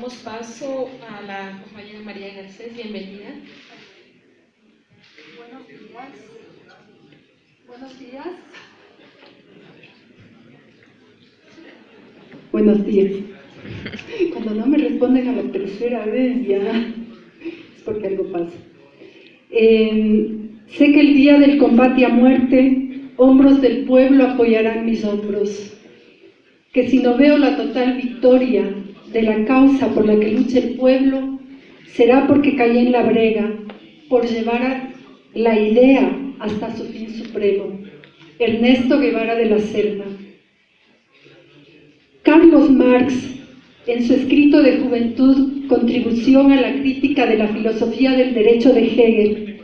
Damos paso a la compañera María Garcés, bienvenida. Buenos días. Buenos días. Buenos días. Cuando no me responden a la tercera vez ya es porque algo pasa. Sé que el día del combate a muerte, hombros del pueblo apoyarán mis hombros. Que si no veo la total victoria de la causa por la que lucha el pueblo, será porque caí en la brega, por llevar la idea hasta su fin supremo. Ernesto Guevara de la Serna. Carlos Marx, en su escrito de juventud, Contribución a la crítica de la filosofía del derecho de Hegel,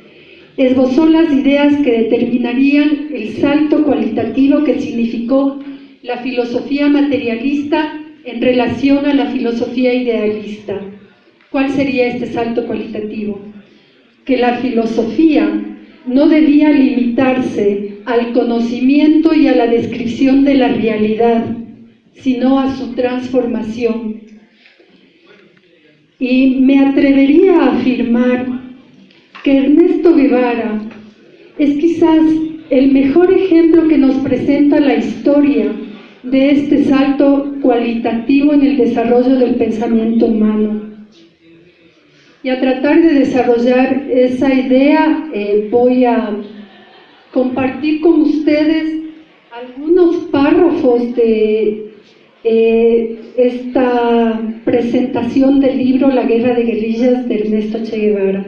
esbozó las ideas que determinarían el salto cualitativo que significó la filosofía materialista en relación a la filosofía idealista. ¿Cuál sería este salto cualitativo? Que la filosofía no debía limitarse al conocimiento y a la descripción de la realidad, sino a su transformación. Y me atrevería a afirmar que Ernesto Guevara es quizás el mejor ejemplo que nos presenta la historia de este salto cualitativo en el desarrollo del pensamiento humano. Y a tratar de desarrollar esa idea voy a compartir con ustedes algunos párrafos de esta presentación del libro La guerra de guerrillas de Ernesto Che Guevara.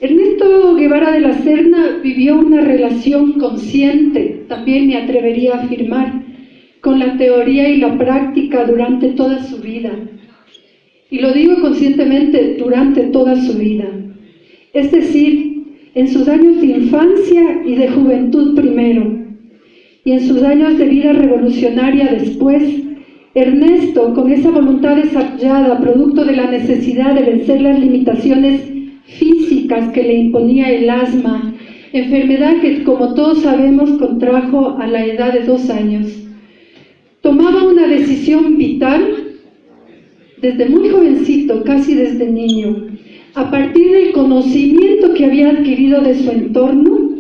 Ernesto Guevara de la Serna vivió una relación consciente, también me atrevería a afirmar, con la teoría y la práctica durante toda su vida. Y lo digo conscientemente, durante toda su vida. Es decir, en sus años de infancia y de juventud primero, y en sus años de vida revolucionaria después, Ernesto, con esa voluntad desarrollada, producto de la necesidad de vencer las limitaciones físicas que le imponía el asma, enfermedad que, como todos sabemos, contrajo a la edad de 2 años, tomaba una decisión vital desde muy jovencito, casi desde niño, a partir del conocimiento que había adquirido de su entorno.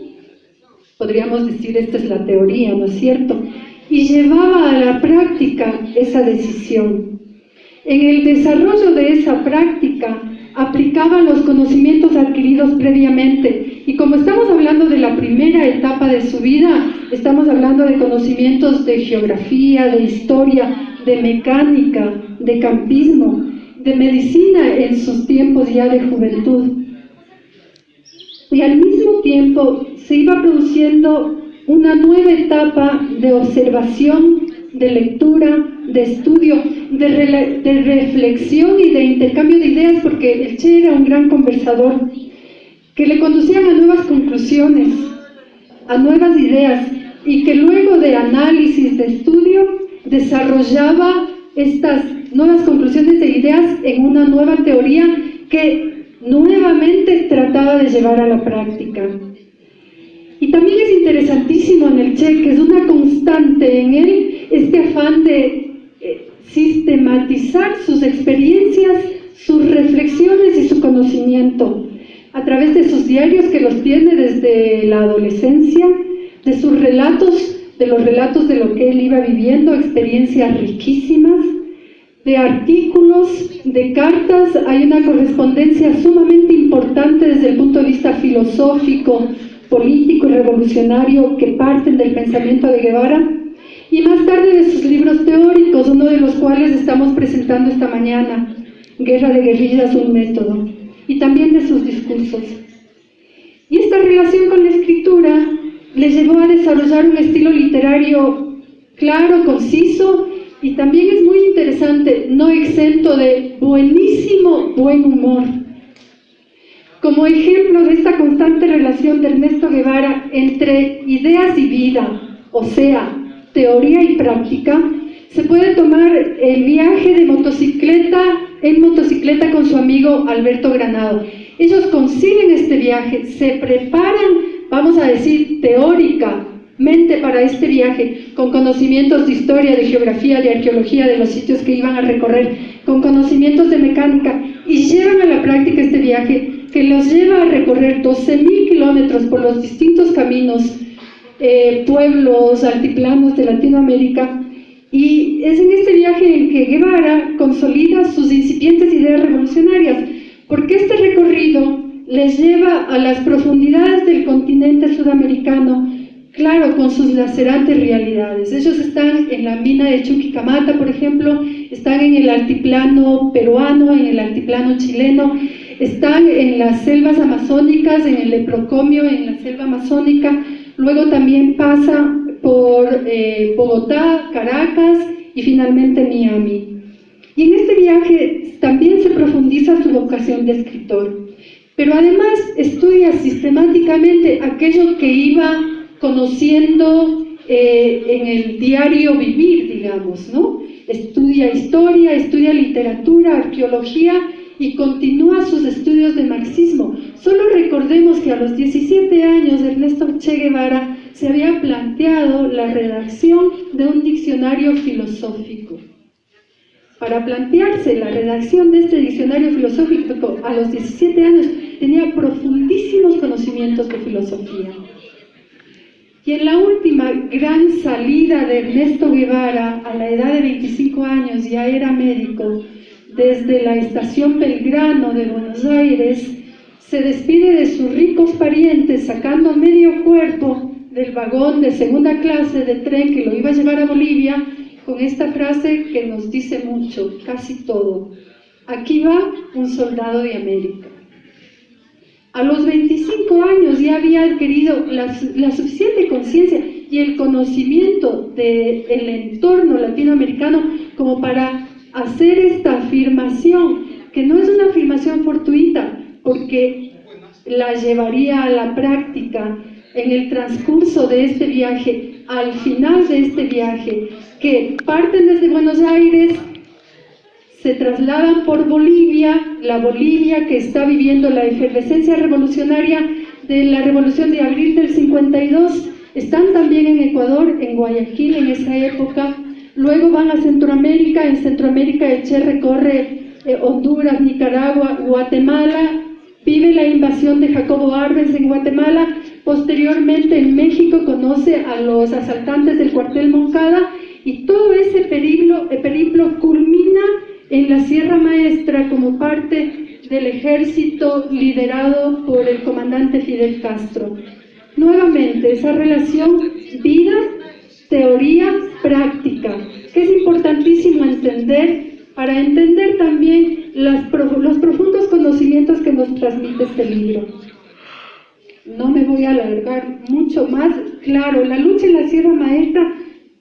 Podríamos decir, esta es la teoría, ¿no es cierto? Y llevaba a la práctica esa decisión. En el desarrollo de esa práctica, aplicaba los conocimientos adquiridos previamente. Y como estamos hablando de la primera etapa de su vida, estamos hablando de conocimientos de geografía, de historia, de mecánica, de campismo, de medicina en sus tiempos ya de juventud. Y al mismo tiempo se iba produciendo una nueva etapa de observación, de lectura, de estudio, de reflexión y de intercambio de ideas, porque el Che era un gran conversador, que le conducían a nuevas conclusiones, a nuevas ideas, y que luego de análisis, de estudio, desarrollaba estas nuevas conclusiones de ideas en una nueva teoría que nuevamente trataba de llevar a la práctica. Y también es interesantísimo en el Che, que es una constante en él, este afán de sistematizar sus experiencias, sus reflexiones y su conocimiento a través de sus diarios, que los tiene desde la adolescencia, de sus relatos, de los relatos de lo que él iba viviendo, experiencias riquísimas, de artículos, de cartas. Hay una correspondencia sumamente importante desde el punto de vista filosófico, político y revolucionario que parten del pensamiento de Guevara, y más tarde de sus libros teóricos, uno de los cuales estamos presentando esta mañana, Guerra de guerrillas, un método, y también de sus discursos. Y esta relación con la escritura le llevó a desarrollar un estilo literario claro, conciso, y también es muy interesante, no exento de buenísimo buen humor. Como ejemplo de esta constante relación de Ernesto Guevara entre ideas y vida, o sea, teoría y práctica, se puede tomar el viaje de en motocicleta con su amigo Alberto Granado. Ellos consiguen este viaje, se preparan, vamos a decir, teórica para este viaje, con conocimientos de historia, de geografía, de arqueología, de los sitios que iban a recorrer, con conocimientos de mecánica, y llevan a la práctica este viaje que los lleva a recorrer 12.000 kilómetros por los distintos caminos, pueblos, altiplanos de Latinoamérica. Y es en este viaje en que Guevara consolida sus incipientes ideas revolucionarias, porque este recorrido les lleva a las profundidades del continente sudamericano, claro, con sus lacerantes realidades. Ellos están en la mina de Chuquicamata, por ejemplo, están en el altiplano peruano, en el altiplano chileno, están en las selvas amazónicas, en el Leprocomio, en la selva amazónica, luego también pasa por Bogotá, Caracas y finalmente Miami. Y en este viaje también se profundiza su vocación de escritor, pero además estudia sistemáticamente aquello que iba conociendo en el diario vivir, digamos, ¿no? Estudia historia, estudia literatura, arqueología y continúa sus estudios de marxismo. Solo recordemos que a los 17 años Ernesto Che Guevara se había planteado la redacción de un diccionario filosófico. Para plantearse la redacción de este diccionario filosófico a los 17 años tenía profundísimos conocimientos de filosofía. Y en la última gran salida de Ernesto Guevara, a la edad de 25 años, ya era médico, desde la estación Belgrano de Buenos Aires, se despide de sus ricos parientes sacando medio cuerpo del vagón de segunda clase de tren que lo iba a llevar a Bolivia, con esta frase que nos dice mucho, casi todo: aquí va un soldado de América. A los 25 años ya había adquirido la suficiente conciencia y el conocimiento del entorno latinoamericano como para hacer esta afirmación, que no es una afirmación fortuita, porque la llevaría a la práctica en el transcurso de este viaje, al final de este viaje, que parten desde Buenos Aires, se trasladan por Bolivia, la Bolivia que está viviendo la efervescencia revolucionaria de la revolución de abril del 52, están también en Ecuador, en Guayaquil en esa época, luego van a Centroamérica, en Centroamérica el Che recorre Honduras, Nicaragua, Guatemala, vive la invasión de Jacobo Arbenz en Guatemala, posteriormente en México conoce a los asaltantes del cuartel Moncada, y todo ese periplo culmina en la Sierra Maestra como parte del ejército liderado por el comandante Fidel Castro. Nuevamente, esa relación vida, teoría, práctica, que es importantísimo entender para entender también los profundos conocimientos que nos transmite este libro. No me voy a alargar mucho más. Claro, la lucha en la Sierra Maestra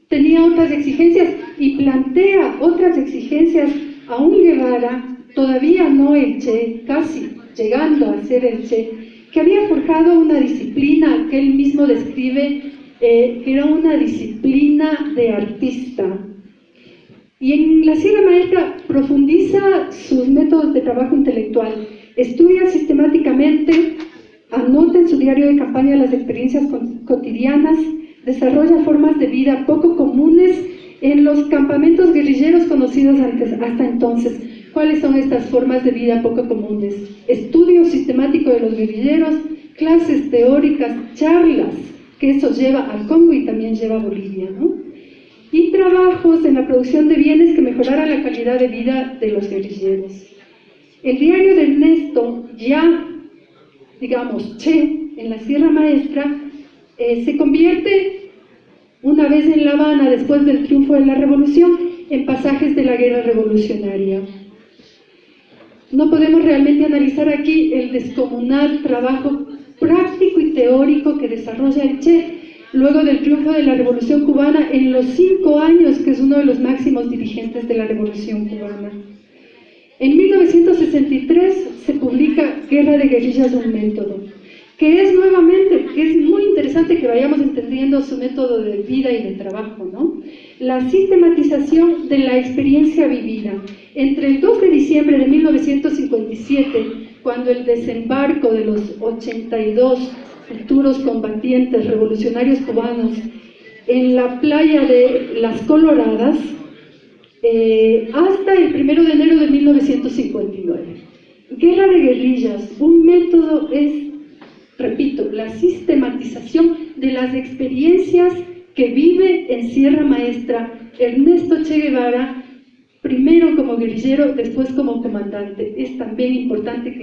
tenía otras exigencias y plantea otras exigencias a un Guevara, todavía no el Che, casi llegando a ser el Che, que había forjado una disciplina que él mismo describe, que era una disciplina de artista. Y en la Sierra Maestra profundiza sus métodos de trabajo intelectual, estudia sistemáticamente, anota en su diario de campaña las experiencias cotidianas, desarrolla formas de vida poco comunes en los campamentos guerrilleros conocidos hasta entonces. ¿Cuáles son estas formas de vida poco comunes? Estudio sistemático de los guerrilleros, clases teóricas, charlas, que eso lleva al Congo y también lleva a Bolivia, ¿no? Y trabajos en la producción de bienes que mejoraran la calidad de vida de los guerrilleros. El diario de Ernesto, ya, digamos, Che, en la Sierra Maestra, se convierte, una vez en La Habana, después del triunfo de la revolución, en pasajes de la guerra revolucionaria. No podemos realmente analizar aquí el descomunal trabajo práctico y teórico que desarrolla el Che luego del triunfo de la Revolución Cubana en los 5 años que es uno de los máximos dirigentes de la Revolución Cubana. En 1963 se publica Guerra de Guerrillas, un método, que es nuevamente, que es muy interesante que vayamos entendiendo su método de vida y de trabajo, ¿no? La sistematización de la experiencia vivida. Entre el 2 de diciembre de 1957, cuando el desembarco de los 82 futuros combatientes revolucionarios cubanos en la playa de Las Coloradas hasta el 1 de enero de 1959. Guerra de guerrillas, un método es, repito, la sistematización de las experiencias que vive en Sierra Maestra Ernesto Che Guevara, primero como guerrillero, después como comandante. Es también importante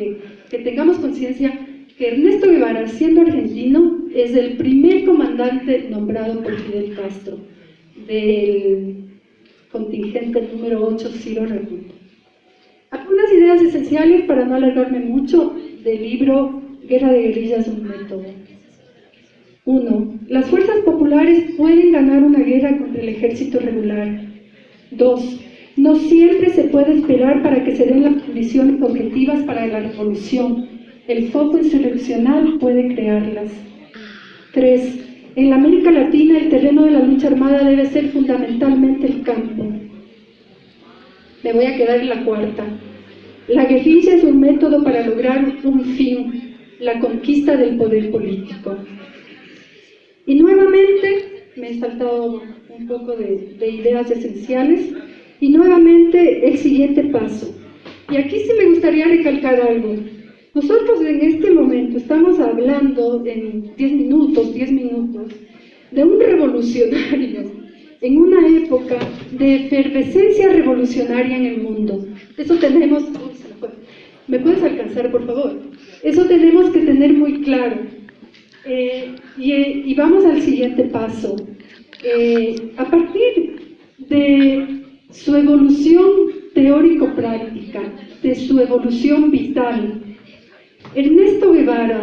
que tengamos conciencia que Ernesto Guevara, siendo argentino, es el primer comandante nombrado por Fidel Castro del contingente número 8, Ciro Raimundo. Algunas ideas esenciales, para no alargarme mucho, del libro Guerra de guerrillas, un método. 1. Las fuerzas populares pueden ganar una guerra contra el ejército regular. 2. No siempre se puede esperar para que se den las condiciones objetivas para la revolución. El foco insurreccional puede crearlas. 3. En la América Latina el terreno de la lucha armada debe ser fundamentalmente el campo. Me voy a quedar en la cuarta. La guerrilla es un método para lograr un fin, la conquista del poder político. Y nuevamente, me he saltado un poco de ideas esenciales, y nuevamente el siguiente paso. Y aquí sí me gustaría recalcar algo. Nosotros en este momento estamos hablando en 10 minutos, de un revolucionario en una época de efervescencia revolucionaria en el mundo. Eso tenemos... ¿Me puedes alcanzar, por favor? Eso tenemos que tener muy claro. Y vamos al siguiente paso. A partir de su evolución teórico-práctica, de su evolución vital, Ernesto Guevara